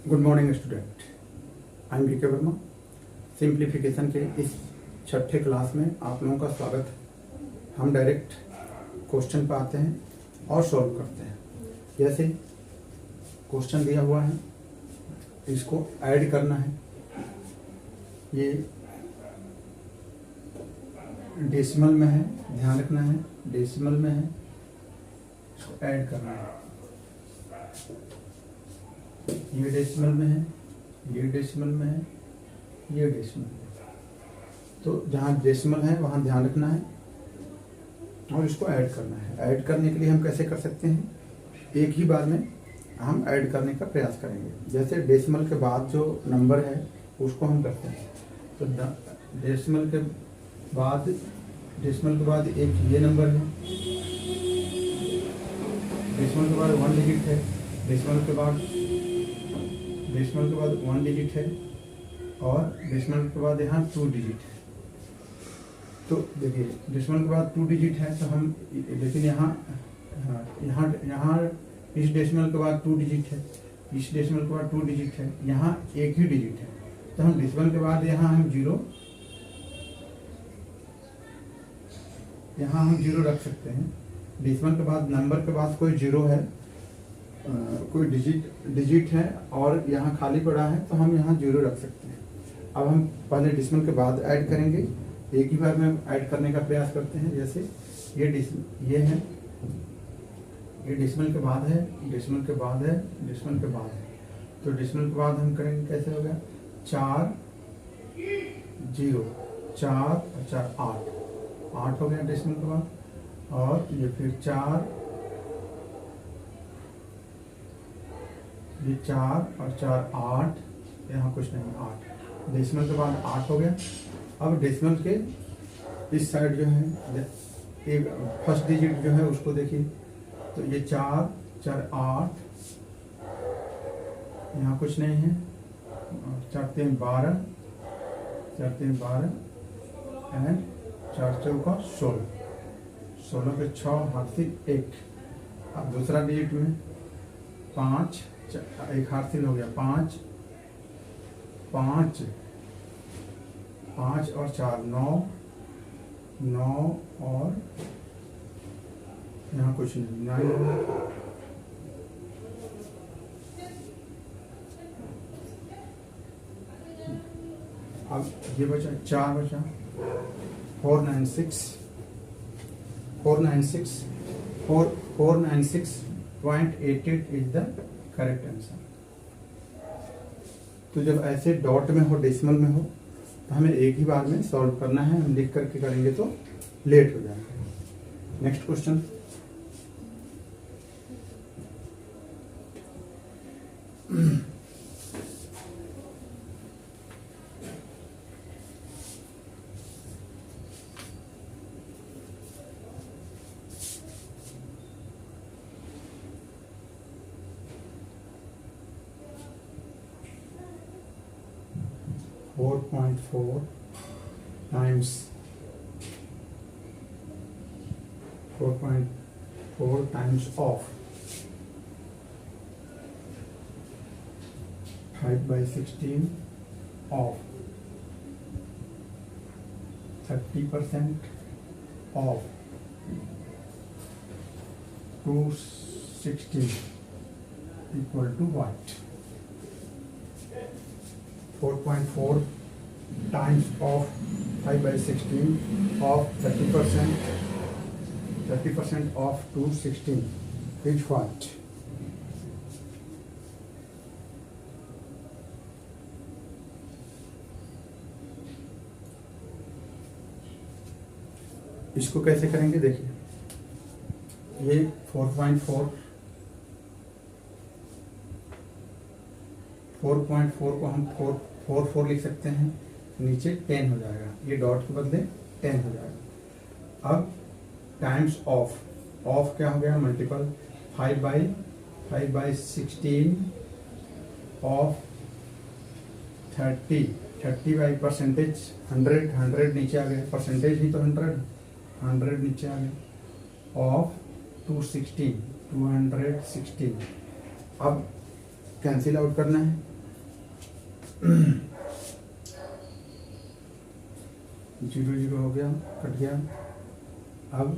Good morning student, I am VK Verma. Simplification के इस छठे क्लास में आप लोगों का स्वागत है। हम डायरेक्ट क्वेश्चन पे आते हैं और सॉल्व करते हैं। जैसे क्वेश्चन दिया हुआ है, इसको ऐड करना है। ये डेसिमल में है, ध्यान रखना है, डेसिमल में है, इसको ऐड करना है। ये डेसिमल में है, ये डेसिमल में है, ये डेसिमल में है। तो जहाँ डेसिमल है वहाँ ध्यान रखना है और इसको ऐड करना है। ऐड करने के लिए हम कैसे कर सकते हैं, एक ही बार में हम ऐड करने का प्रयास करेंगे। जैसे डेसिमल के बाद जो नंबर है उसको हम करते हैं, तो डेसिमल के बाद एक ये नंबर है, डेसिमल के बाद 1 डिजिट है, डेसिमल के बाद 1 डिजिट है और डेसिमल के बाद यहाँ 2 डिजिट है। तो देखिए डेसिमल के बाद 2 डिजिट है, तो हम लेकिन यहाँ इस डेसिमल के बाद 2 डिजिट है, इस डेसिमल के बाद 2 डिजिट है, यहाँ एक ही डिजिट है। तो हम डेसिमल के बाद यहाँ हम जीरो रख सकते हैं। डेसिमल के बाद नंबर के बाद कोई जीरो है, कोई डिजिट है और यहाँ खाली पड़ा है, तो हम यहाँ जीरो रख सकते हैं। अब हम पहले डेसिमल के बाद ऐड करेंगे, एक ही बार में ऐड करने का प्रयास करते हैं। जैसे ये है, ये डेसिमल के बाद है, डेसिमल के बाद है, डेसिमल के बाद है। तो डेसिमल के बाद हम करेंगे, कैसे हो गया 4 0 4 और 4 8 हो गया डेसिमल के बाद। और ये फिर 4 और 4 8, यहाँ कुछ नहीं, 8 डेसिमल के बाद 8 हो गया। अब डेसिमल के इस साइड जो है, एक फर्स्ट डिजिट जो है उसको देखिए, तो ये 4 4 8, यहाँ कुछ नहीं है, 4 3 12 एंड 4 चौका 16 के 6 हाथ से 1। अब दूसरा डिजिट में 5, एक हाथ से हो गया 5 और 4 9 और यहाँ कुछ नहीं, 9। अब ये बचा 4 बचा, 496.88 इज द करेक्ट आंसर। तो जब ऐसे डॉट में हो, डेसिमल में हो, तो हमें एक ही बार में सॉल्व करना है। हम लिख करके करेंगे तो लेट हो जाएगा। Next question, .4 times 4.4 times of 5/16 of 30% of 216 equal to what? 4.4 times of 5/16 of 30% of 216 is what? इसको कैसे करेंगे, देखिए ये 4.4 को हम 4 लिख सकते हैं, नीचे 10 हो जाएगा, ये डॉट के बदले 10 हो जाएगा। अब टाइम्स ऑफ क्या हो गया, मल्टीपल 5/16 ऑफ 30 बाई परसेंटेज 100 नीचे आ गया, परसेंटेज ही तो 100 नीचे आ गया, ऑफ 216 अब कैंसिल आउट करना है, जीरो जीरो हो गया, कट गया। अब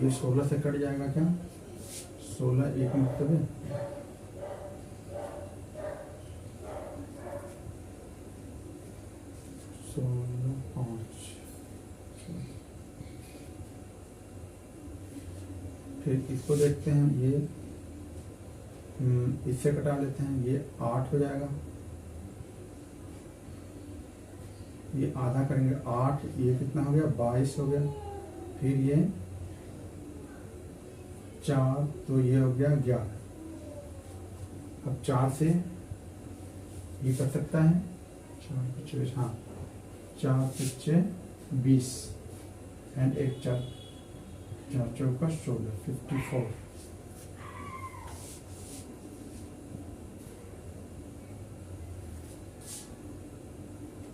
ये 16 से कट जाएगा क्या? 16 एक मतलब है 16 5। फिर इसको देखते हैं, ये इससे कटा लेते हैं, ये 8 हो जाएगा। ये आधा करेंगे 8, ये कितना हो गया? 22 हो गया। फिर ये 4, तो ये हो गया 11। अब 4 से ये कर सकता है 4 25, हाँ 4 25 20 एंड 1 4 4 चौका 16, 54।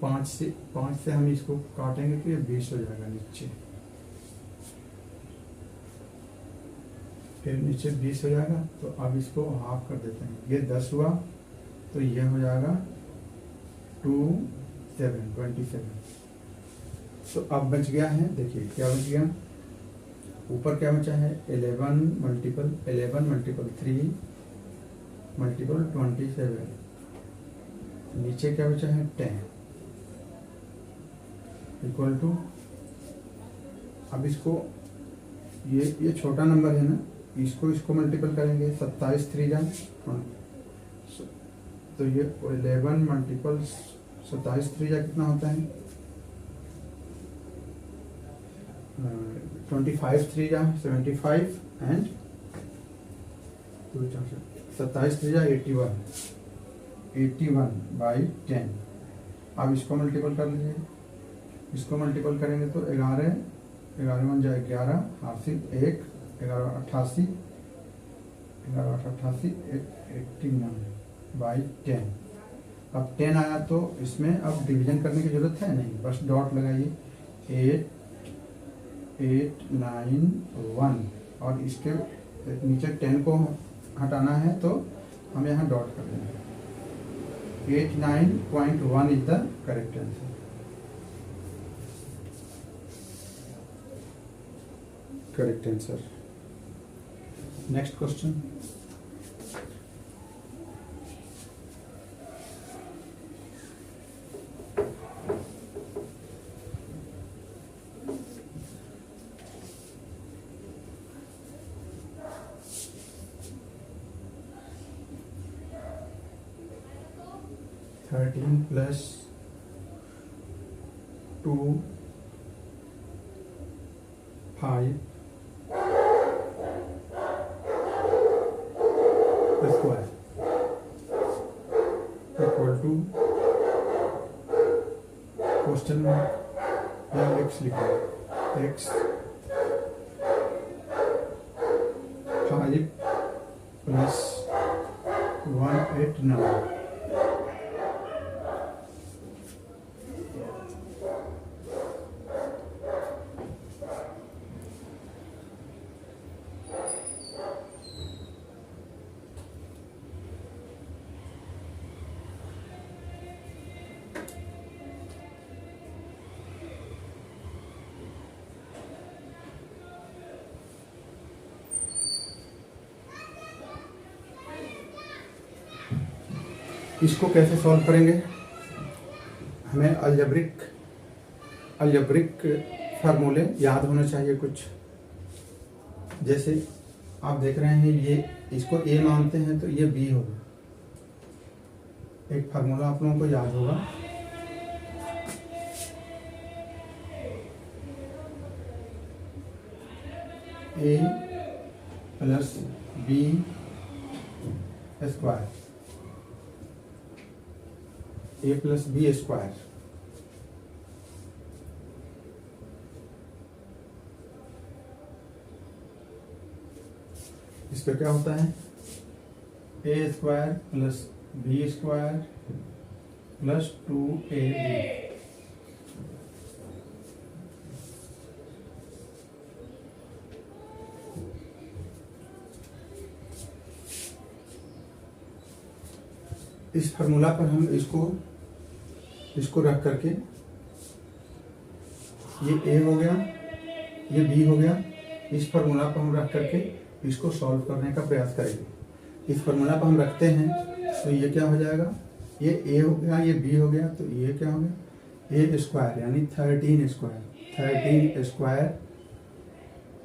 पाँच से हम इसको काटेंगे तो ये 20 हो जाएगा नीचे, फिर नीचे 20 हो जाएगा। तो अब इसको हाफ कर देते हैं, ये 10 हुआ तो ये हो जाएगा 27। तो अब बच गया है, देखिए क्या बच गया, ऊपर क्या बचा है 11 मल्टीपल 3 मल्टीपल 27, नीचे क्या बचा है 10 इक्वल टू, अब इसको ये छोटा नंबर है ना, इसको मल्टीपल करेंगे 27 3 जा, तो ये 11 मल्टीपल 27 3 जा कितना होता है 25 3 जा 75 एंड 27 3 जा 81 बाई 10। अब इसको मल्टीपल कर लीजिए, इसको मल्टीपल करेंगे तो 11 1 जाए 11, हासिल 1 11 88 89 बाई 10। अब 10 आया तो इसमें अब डिवीजन करने की जरूरत है नहीं, बस डॉट लगाइए 8 9 1, और इसके नीचे 10 को हटाना है तो हम यहाँ डॉट कर देंगे। 89.1 is the correct answer. Correct answer. Next question. Thirteen plus 2 5 square equal to question में x लिखा है x 5 plus 189। इसको कैसे सॉल्व करेंगे, हमें अलजेब्रिक फार्मूले याद होने चाहिए कुछ। जैसे आप देख रहे हैं ये इसको ए मानते हैं तो ये बी होगा। एक फार्मूला आप लोगों को याद होगा, a plus b square, a plus b square. इसका क्या होता है a square plus b square plus 2ab। इस फार्मूला पर हम इसको रख करके, ये ए हो गया, ये बी हो गया, इस फार्मूला पर हम रख करके इसको सॉल्व करने का प्रयास करेंगे। इस फार्मूला पर हम रखते हैं तो ये क्या हो जाएगा, ये ए हो गया, ये बी हो गया, तो ये क्या हो गया, ए स्क्वायर यानी 13 स्क्वायर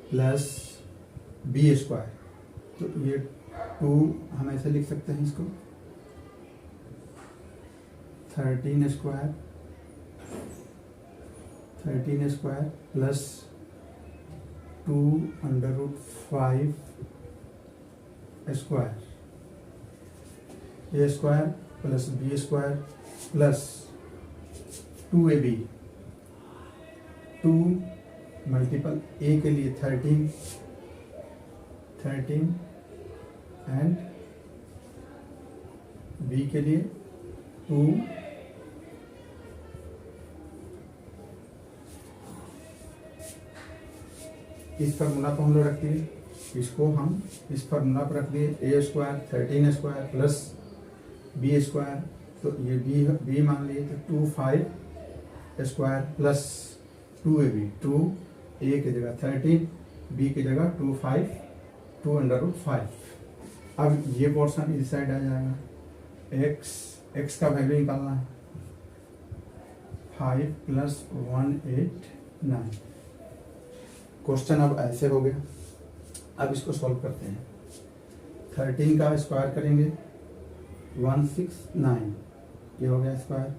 प्लस बी स्क्वायर, तो ये 2 हम ऐसे लिख सकते हैं इसको, 13 square plus 2√5 square, a square plus b square plus 2ab, 2 multiple a के लिए 13 एंड बी के लिए 2 इस फार्मूला को हम लोग रख दिए, इसको हम इस फार्मूला पर रख दिए, a square 13 square plus b square, तो ये बी मान लिए, तो 25 स्क्वायर प्लस 2ab, 2 ए की जगह 13, बी की जगह 25, 2√5। अब ये पोर्शन इस साइड आ जाएगा, एक्स का वैल्यू निकालना है, 5 + 189। क्वेश्चन अब ऐसे हो गया। अब इसको सॉल्व करते हैं। 13 का स्क्वायर करेंगे 169, ये हो गया स्क्वायर,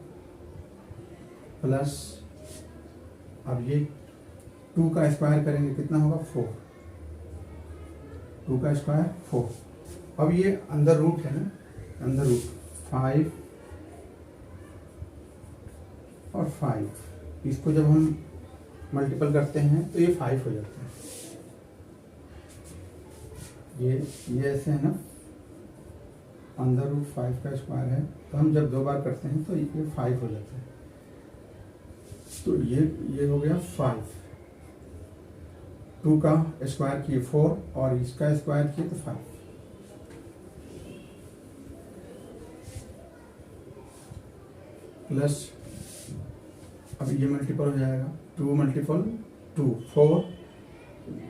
प्लस अब ये 2 का स्क्वायर करेंगे कितना होगा 4, 2 का स्क्वायर 4। अब ये अंदर रूट है ना, अंदर रूट 5 और 5, इसको जब हम मल्टीपल करते हैं तो ये 5 हो जाता है। ये ऐसे है ना, अंदर रूट 5 का स्क्वायर है, तो हम जब 2 बार करते हैं तो ये 5 हो जाता है। तो ये हो गया 5, 2 का स्क्वायर किए 4 और इसका स्क्वायर किए तो 5। प्लस अब ये मल्टीपल हो जाएगा, 2 × 2 4,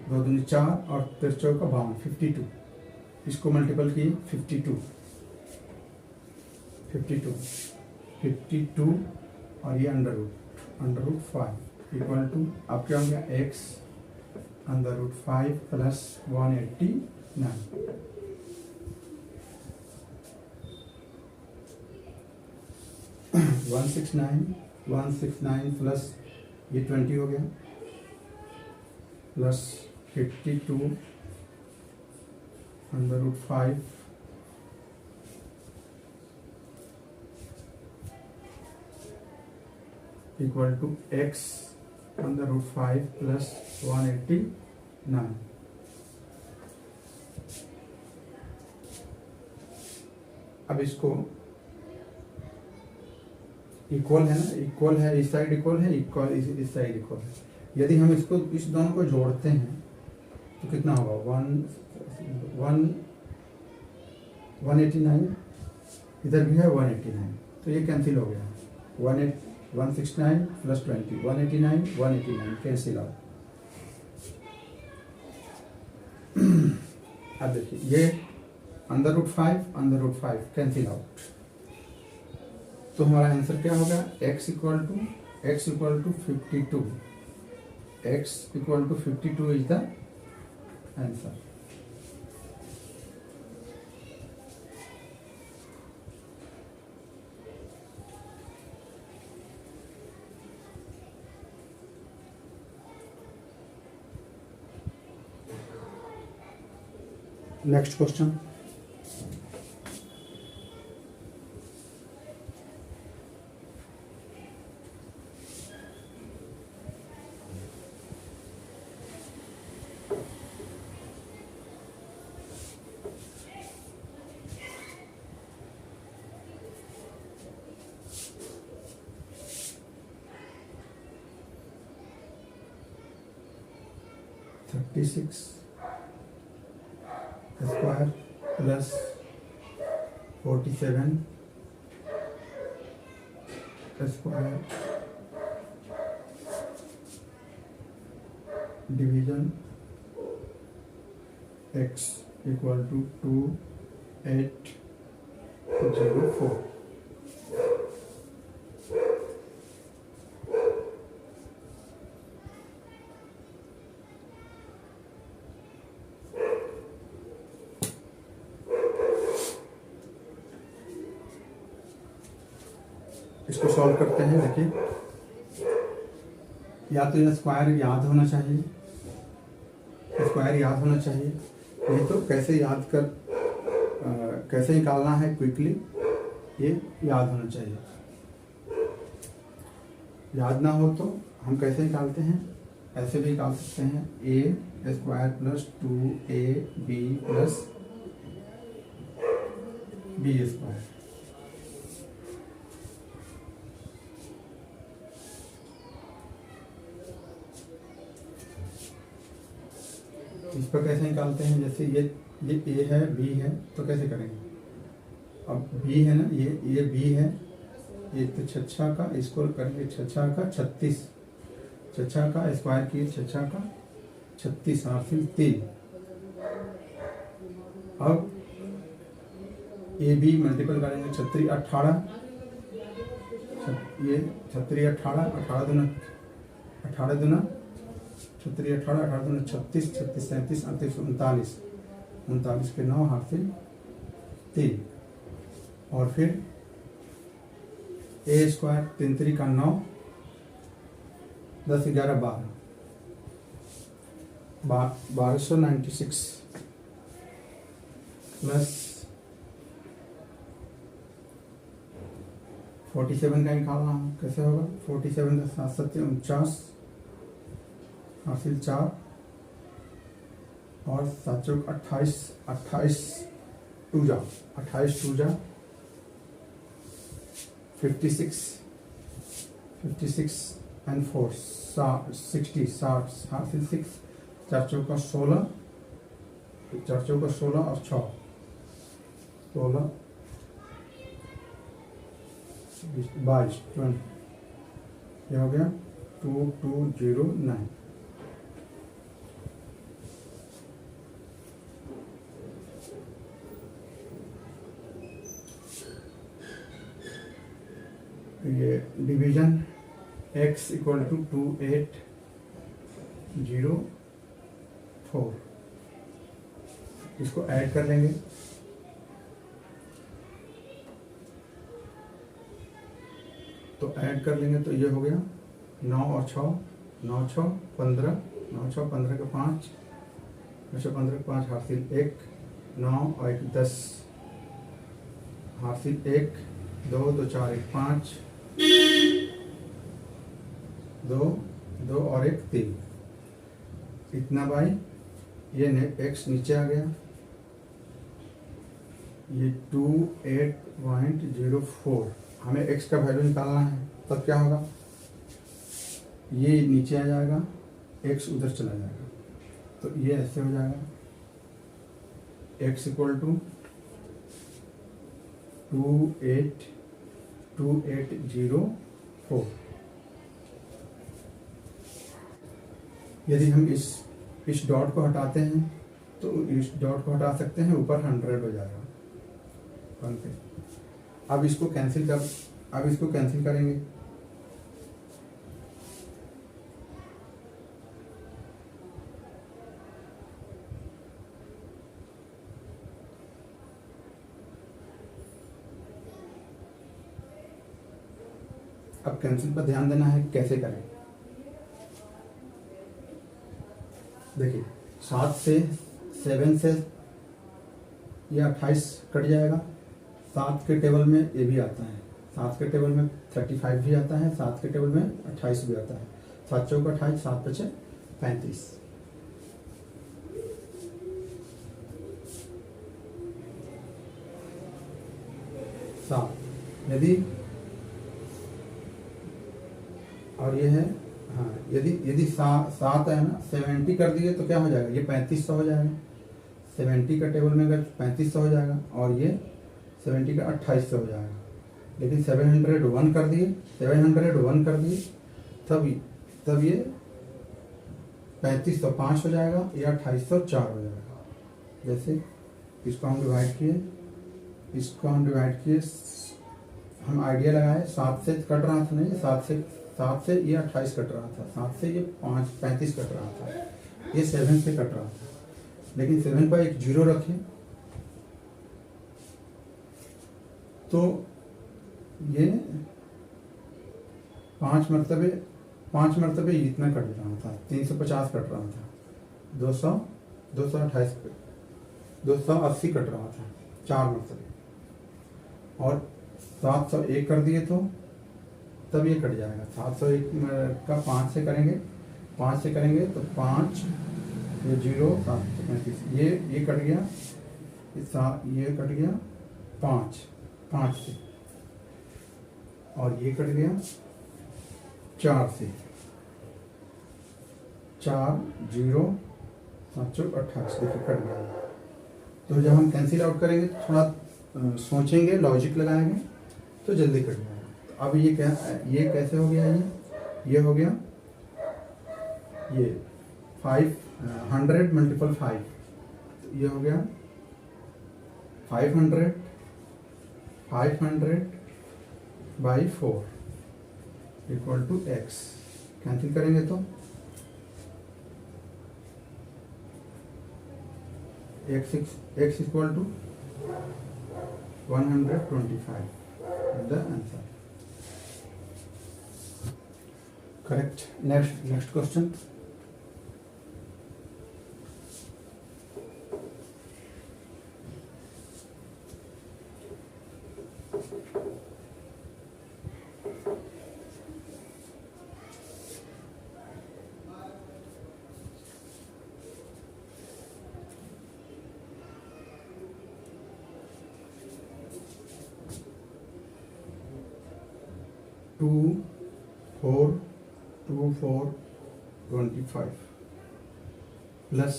2 दूनी 4 और 3 चौका 52, इसको मल्टीपल किए 52 और ये अंडर रूट 5 इक्वल टू, अब क्या हो गया x √5 plus 189। One six nine plus ये 20 हो गया, plus 52 √5 equal to x √5 plus 189। अब इसको इक्वल है ना, इक्वल है, इस साइड इक्वल है, इक्वल इस साइड इक्वल है। यदि हम इसको इस दोनों को जोड़ते हैं तो कितना होगा 189, इधर भी है 189, तो ये कैंसिल हो गया। 169 प्लस 20 189 कैंसिल आउट। अब देखिए ये अंडर रूट 5 कैंसिल आउट, तो हमारा आंसर क्या होगा x equal to 52, x equal to 52 is the answer. Next question, square plus 47 square division x equal to 2804। इसको सॉल्व करते हैं। देखिए, या तो यह स्क्वायर याद होना चाहिए, स्क्वायर याद होना चाहिए, नहीं तो कैसे याद कर कैसे निकालना है क्विकली, ये याद होना चाहिए। याद ना हो तो हम कैसे निकालते हैं, ऐसे भी निकाल सकते हैं, a square plus 2ab plus b square. इस पर कैसे निकालते हैं, जैसे ये ए है, बी है, तो कैसे करेंगे। अब बी है ना, ये बी है, ये तो छछा का, इसको करेंगे छछा का 36, छछा का स्क्वायर किए, छछा का 36 हासिल 3। अब ए बी मल्टीपल करेंगे, 36 18, ये 36 18, 18 दूना 18 दूना 36 18, 18 दूना 36, 36 37 38 39, 39 के 9 हासिल 3। और फिर ए स्क्वायर 3 3 का 9, 10 11 1296 प्लस 47 का निकालना हो, कैसे होगा, 47 का 7 7 49 हासिल 4 और 7 चौक 28, 28 2 जा 58 2 जा 56 एंड 4 60 हासिल 6, 4 चौका 16, 4 चौका 16 और 6 16 22 20, ये हो गया 2209। ये डिवीजन x इक्वल टू 2804, इसको ऐड कर लेंगे। तो ऐड कर लेंगे तो ये हो गया 9 और 6, 9 6 15, 9 6 15 का 5, 9 6 15 का 5 हासिल 1, 9 और 1 10 हासिल 1, 2 2 4 1 5, 2 2 और 1 3, इतना बाई ये x नीचे आ गया, ये 28.04। हमें x का वैल्यू निकालना है, तब क्या होगा, ये नीचे आ जाएगा, x उधर चला जाएगा, तो ये ऐसे हो जाएगा, x इक्वल टू 2804। यदि हम इस डॉट को हटाते हैं तो इस डॉट को हटा सकते हैं, ऊपर 100 हो जाएगा 1 पे। अब इसको कैंसिल करेंगे, अब कैंसिल पर ध्यान देना है, कैसे करें। देखिए 7 से 7 से ये 28 कट जाएगा, 7 के टेबल में ये भी आता है, 7 के टेबल में 35 भी आता है, 7 के टेबल में 28 भी आता है, 7 चौक 28, 7 5 35। यदि और ये है, हाँ, यदि 7 है ना, 70 कर दिए तो क्या हो जाएगा, ये 3500 हो जाएगा, 70 का टेबल में अगर 3500 हो जाएगा, और ये 70 का 2800 हो जाएगा, लेकिन 701 कर दिए, 701 कर दिए, तब ये 3505 हो जाएगा या 2804 हो जाएगा। जैसे इसको हम डिवाइड किए, हम आइडिया लगाए, 7 से कट रहा था, नहीं 7 से ये 28 कट रहा था, 7 से ये 35 कट रहा था, ये 7 से कट रहा था, लेकिन 7 पर एक 0 रखें तो ये 5 मरतबे इतना कट रहा था, 350 कट रहा था, 280 कट रहा था 4 मरतबे, और 701 कर दिए तो तब ये कट जाएगा। 701 का 5 से करेंगे तो 5 ये 0 735, ये कट गया, ये कट गया 5 से, और ये कट गया 4 से, 4 0 7 28, देखिए कट गया। तो जब हम कैंसिल आउट करेंगे तो थोड़ा सोचेंगे, लॉजिक लगाएंगे तो जल्दी कट जाएगा। तो अब ये कैसे हो गया, ये हो गया, ये 500 मल्टीपल 5, तो ये हो गया 500 by 4 equal to x। Cancel करेंगे तो x equal to 125 is the answer. Correct. Next question. Two four 25 प्लस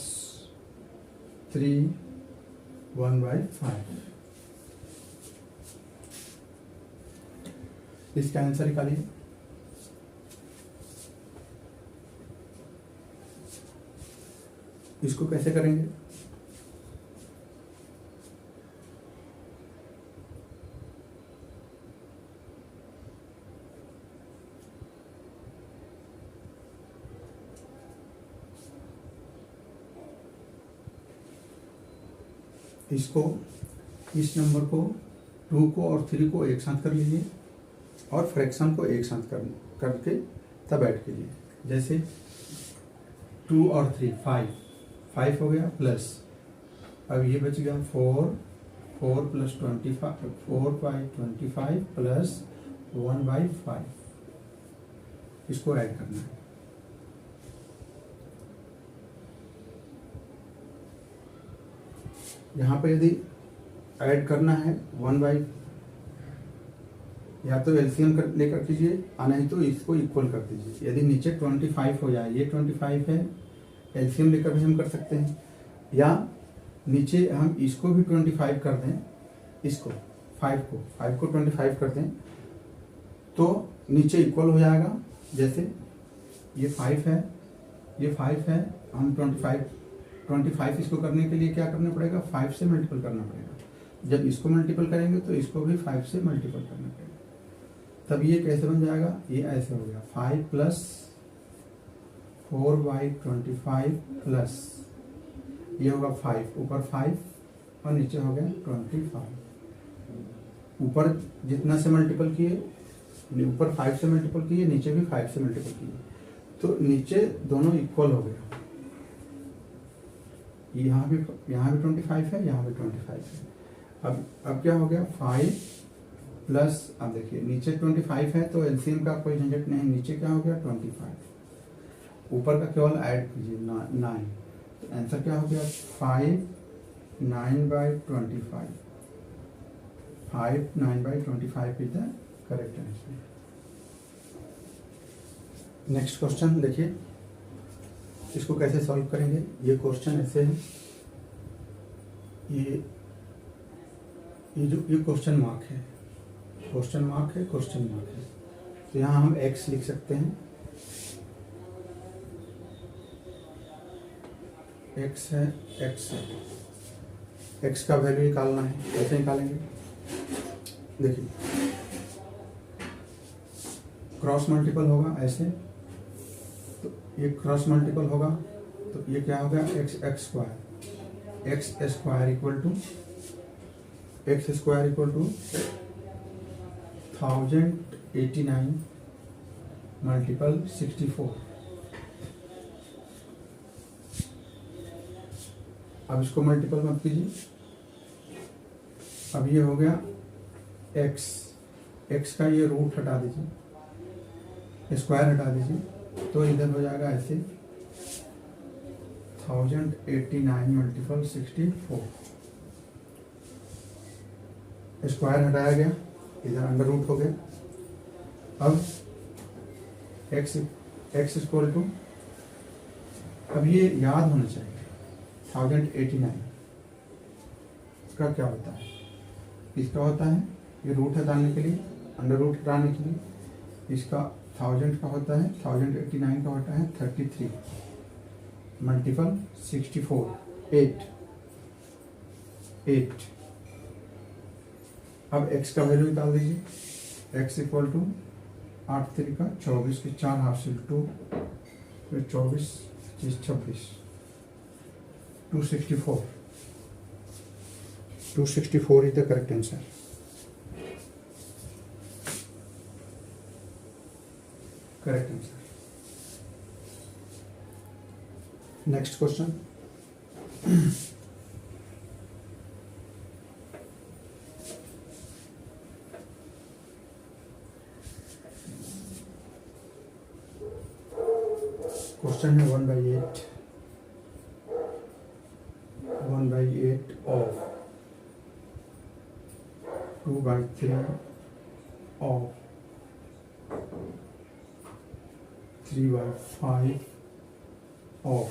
3 1/5, इसका आंसर निकालिए। इसको कैसे करेंगे? इसको, इस नंबर को 2 को और 3 को एक साथ कर लीजिए और फ्रैक्शन को एक साथ करके तब ऐड कीजिए। जैसे 2 और 3 5 हो गया, प्लस अब ये बच गया 4 प्लस 25 4/25 प्लस 1/5, इसको ऐड करना है। यहाँ पे यदि ऐड करना है 1/, या तो एलसीएम लेकर कीजिए, नहीं तो इसको इक्वल कर दीजिए। यदि नीचे 25 हो जाए, ये 25 है, एलसीएम लेकर भी हम कर सकते हैं, या नीचे हम इसको भी 25 कर दें, इसको 5 को 25 कर दें तो नीचे इक्वल हो जाएगा। जैसे ये 5 है, हम 25 इसको करने के लिए क्या करना पड़ेगा, 5 से मल्टीपल करना पड़ेगा। जब इसको मल्टीपल करेंगे तो इसको भी 5 से मल्टीपल करना पड़ेगा। तब ये कैसे बन जाएगा, ये ऐसे हो गया 5 प्लस 4/25 प्लस ये होगा 5, ऊपर 5 और नीचे हो गया 25। ऊपर जितना से मल्टीपल किए, ऊपर 5 से मल्टीपल किए, नीचे भी 5 से मल्टीपल किए, तो नीचे दोनों इक्वल हो गया। यहाँ भी 25 है, यहाँ भी 25 है। अब क्या हो गया, 5 प्लस, अब देखिए नीचे 25 है तो एलसीएम का कोई झंझट नहीं, नीचे क्या हो गया 25, ऊपर का केवल ऐड कीजिए 9, तो आंसर क्या हो गया 5 9/25, 5 9/25 is the correct answer. Next question देखिए, इसको कैसे सॉल्व करेंगे। ये क्वेश्चन ऐसे है, ये क्वेश्चन मार्क है क्वेश्चन मार्क है, क्वेश्चन मार्क है, तो यहाँ हम x लिख सकते हैं। x है, x है, x का वैल्यू निकालना है। कैसे निकालेंगे? देखिए, क्रॉस मल्टीपल होगा ऐसे, तो ये क्रॉस मल्टीपल होगा तो ये क्या होगा? X square, x square equal to 1089 multiple 64। अब इसको मल्टीपल मत कीजिए। अब ये हो गया x का ये रूट हटा दीजिए, स्क्वायर हटा दीजिए, तो इधर हो जाएगा ऐसे 1089 मल्टीपल 64। स्क्वायर हटाया गया, इधर अंडर रूट हो गया। अब x इक्वल टू, अब ये याद होना चाहिए 1089 का क्या होता है? इसका होता है ये रूट हटाने के लिए, अंडर रूट हटाने के लिए। इसका 1000 का होता है, 1089 का होता है 33 मल्टीपल 64, 8। अब x का वैल्यू निकाल दीजिए। x इक्वल टू 8 3 का 24 के 4 हाफ से 2, फिर 24 25 26, 264 is the correct answer. Correct answer. Next question. Question है 1/8 of 2/3 of 3/5 of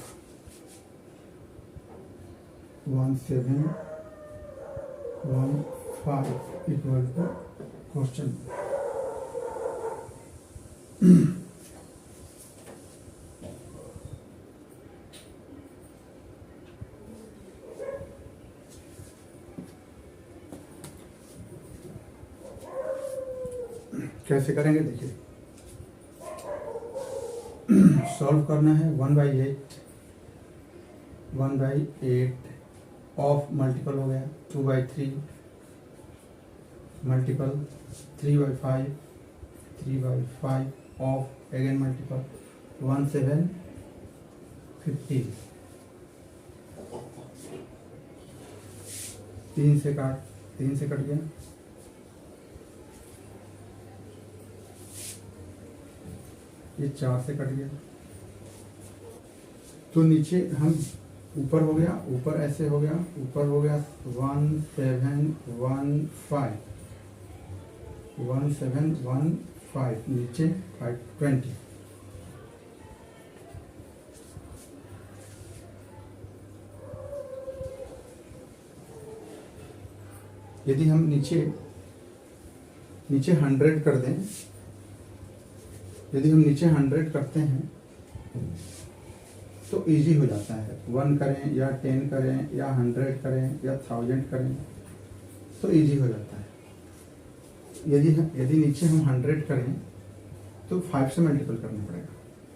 1715 equal to question. कैसे करेंगे? देखिए, सॉल्व करना है 1/8 ऑफ मल्टीपल हो गया 2/3 मल्टीपल 3/5 ऑफ अगेन मल्टीपल 1715। 3 से कट गया, ये 4 से कट गया, तो नीचे हम ऊपर हो गया, ऊपर ऐसे हो गया, ऊपर हो गया 1715, नीचे 520। यदि हम नीचे 100 कर दें, यदि हम नीचे 100 करते हैं तो इजी हो जाता है। 1 करें या 10 करें या 100 करें या 1000 करें तो इजी हो जाता है। यदि नीचे हम 100 करें तो 5 से मल्टीपल करना पड़ेगा,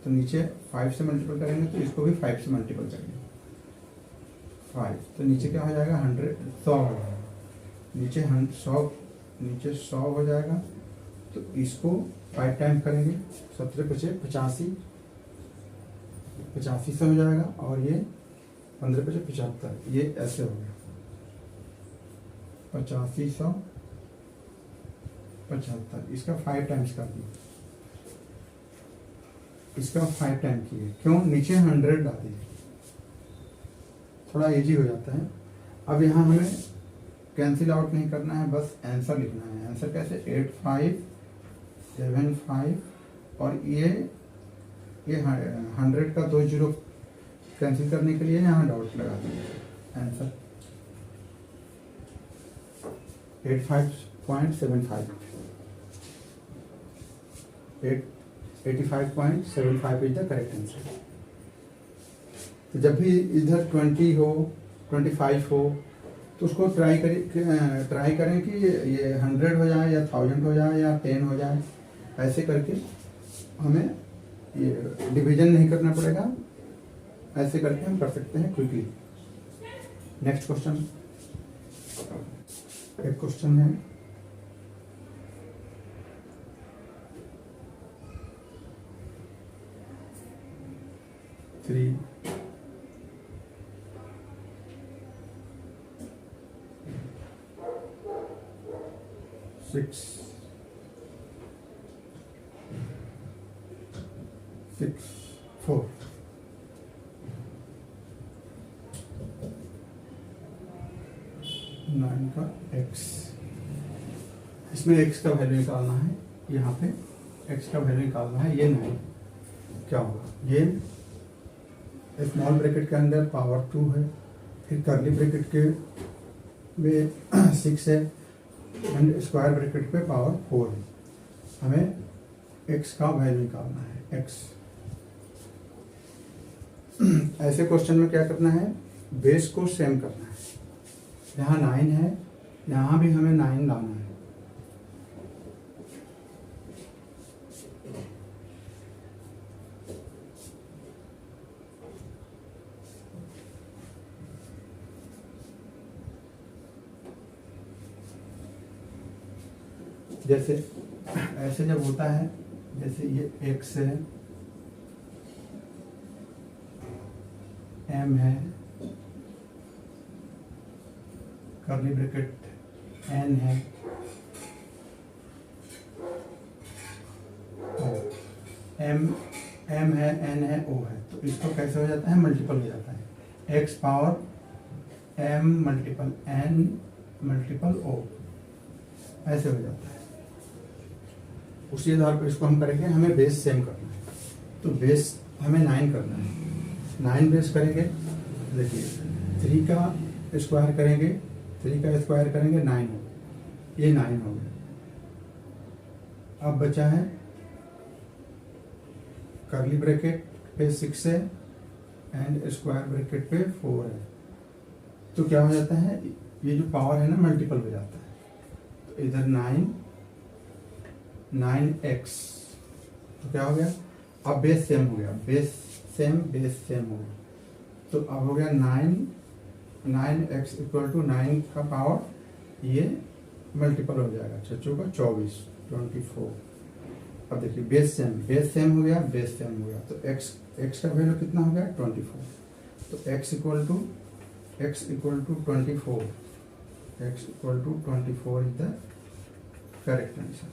तो नीचे 5 से मल्टीपल करेंगे तो इसको भी 5 से मल्टीपल करेंगे 5, तो नीचे क्या हो जाएगा 100 हो जाएगा, नीचे 100 हो जाएगा, तो इसको 5 टाइम करेंगे 17 × 85 85 से हो जाएगा, और ये 15 × 75, ये ऐसे हो गया 8575। इसका 5 टाइम्स कर दिए, इसका 5 टाइम किए, क्यों? नीचे 100 डाल दिए, थोड़ा इजी हो जाता है। अब यहाँ हमें कैंसिल आउट नहीं करना है, बस आंसर लिखना है। आंसर कैसे? 8575, और ये 100 का 2 जीरो कैंसिल करने के लिए यहाँ डॉट लगा देंगे। Answer 85.75। 85.75 is the correct answer. तो जब भी इधर 20 हो 25 हो तो उसको ट्राई करें कि ये 100 हो जाए या 1000 हो जाए या 10 हो जाए, ऐसे करके हमें ये डिवीजन नहीं करना पड़ेगा, ऐसे करके हम कर सकते हैं क्विकली। नेक्स्ट क्वेश्चन, एक क्वेश्चन है थ्री 6 4 9 का x, इसमें x का वैल्यू निकालना है, यहाँ पे x का वैल्यू निकालना है। ये 9 क्या होगा, ये स्मॉल ब्रैकेट के अंदर पावर 2 है, फिर कर्ली ब्रैकेट के में 6 है एंड स्क्वायर ब्रैकेट पे पावर 4 है। हमें x का वैल्यू निकालना है, x। ऐसे क्वेश्चन में क्या करना है, बेस को सेम करना है। यहाँ 9 है, यहाँ भी हमें 9 लाना है। जैसे ऐसे जब होता है, जैसे ये x है, m है, कर्ली ब्रैकेट n है, m है, n है, o है, तो इसको कैसे हो जाता है, मल्टीपल हो जाता है, x power m multiple n multiple o, ऐसे हो जाता है। उसी आधार पर इसको हम करेंगे, हमें बेस सेम करना है, तो बेस हमें 9 करना है। 9 बेस करेंगे, देखिए 3 का स्क्वायर करेंगे, 3 का स्क्वायर करेंगे 9 हो, ये 9 हो गया। अब बचा है कर्ली ब्रैकेट पे 6 है एंड स्क्वायर ब्रैकेट पे 4 है, तो क्या हो जाता है, ये जो पावर है ना मल्टीपल हो जाता है, तो इधर 9x, तो क्या हो गया, अब बेस सेम हो गया, बेस सेम हो गया, तो अब हो गया 9x इक्वल टू 9 का पावर ये मल्टीपल हो जाएगा, 6 का 24। अब देखिए बेस सेम हो गया, बेस सेम हो गया, तो x का वैल्यू कितना हो गया, 24। तो x equal to 24, x equal to 24 is the correct answer.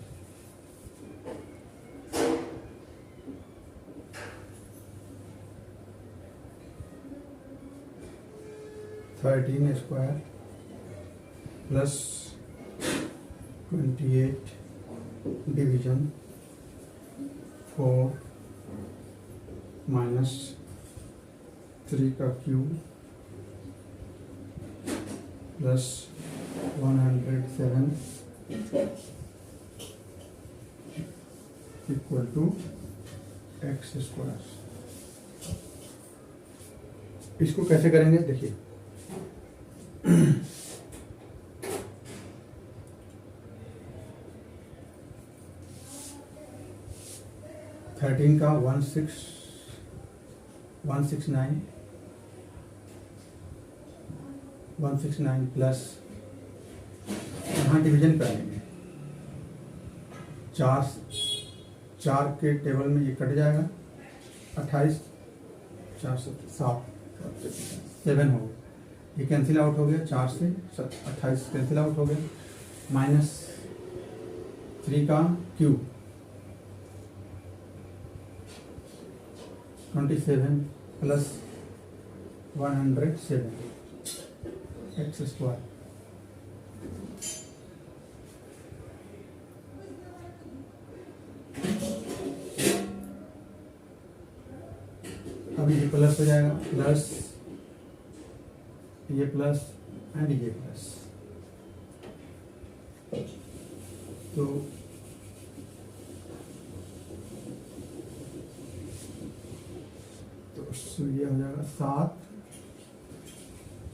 Thirteen square plus 28 division 4 minus 3 का cube plus 107 equal to x square. इसको कैसे करेंगे, देखिए 13 का 169 प्लस, यहाँ डिवीजन करेंगे, 4 के टेबल में ये कट जाएगा, 28 4 7 हो गया, ये कैंसिल आउट हो गया, 4 से 28 कैंसिल आउट हो गया, माइनस 3 का क्यूब 27 प्लस 107 x स्क्वायर। अब ये प्लस हो जाएगा, प्लस ये प्लस एंड ये प्लस, तो तो ये हो जाएगा 7,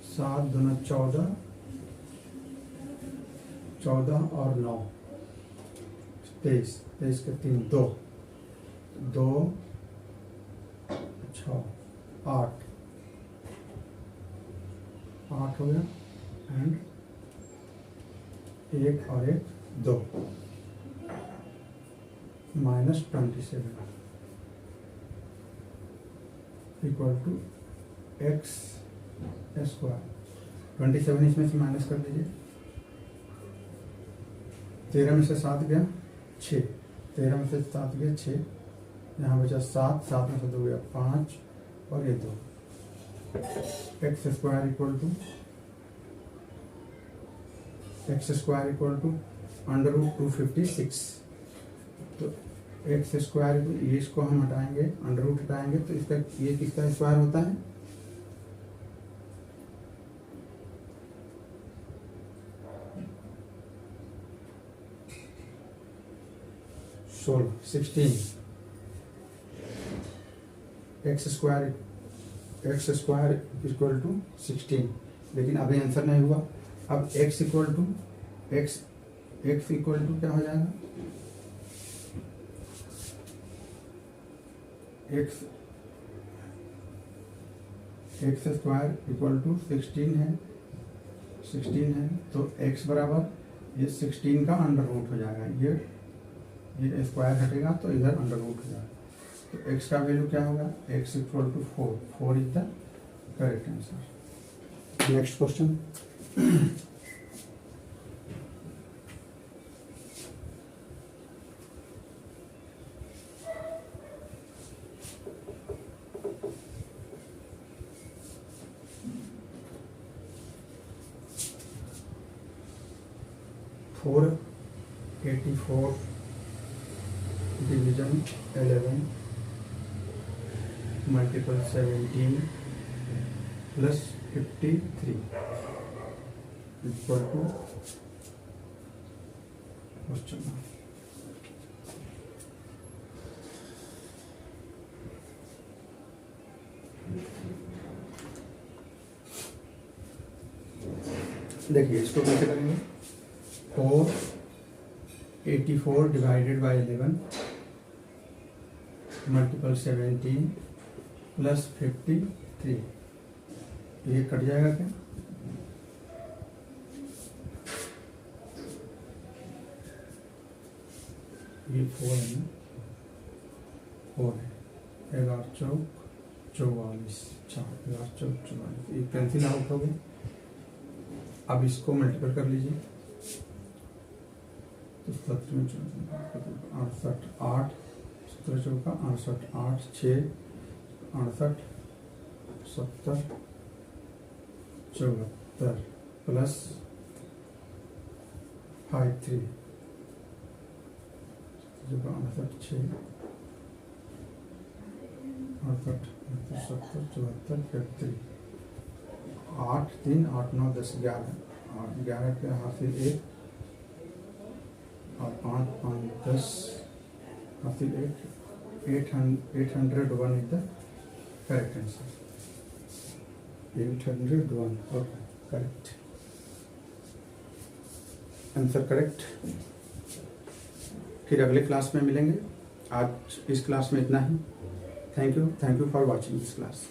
7 दूना 14, 14 और 9 23, 23 के 3 2, 2 6 8, 8 हो गया एंड 1 और 1 2 -27 इक्वल टू x स्क्वायर। 27 इसमें से माइनस कर लीजिए। 13 में से 7 गया 6, 13 में से 7 गया 6, यहाँ बचा 7, 7 में से 2 गया 5 और ये 2। X square equal to √256। तो एक्स स्क्वायर ये इसको हम हटाएंगे, अंडर रूट हटाएंगे तो इसका ये किसका स्क्वायर होता है? 16 एक्स स्क्वायर इक्वल टू 16, लेकिन अभी आंसर नहीं हुआ। अब x इक्वल टू क्या हो जाएगा? एक्स स्क्वायर इक्वल टू 16 है, 16 है तो x बराबर ये 16 का अंडर रूट हो जाएगा। ये स्क्वायर हटेगा तो इधर अंडर रूट हो जाएगा। तो x का वैल्यू क्या होगा? x equal to 4, 4 is the correct answer. Next question. Four 84 division 11 multiple 17 plus 53 equal to question. देखिए इसको कैसे करेंगे। 84 डिवाइडेड बाय 11 मल्टीपल 17 प्लस 53, ये कट जाएगा क्या? ये 4 है ना, 4 है। 11 चौक 44, 11 चौक 44, ये कैंसिल आउट हो गए। अब इसको मल्टीपल कर लीजिए तो 68, 8 17 चौका 68, 8 6 68 70 74 प्लस 53 68 6 68 70 74 53 8 3 8 9 10 11 और 11 के हासिल 1 और 5 5 10 हासिल 1, 801 is the correct answer. 801 okay correct answer, correct. फिर अगले क्लास में मिलेंगे। आज इस क्लास में इतना ही। Thank you for watching this class.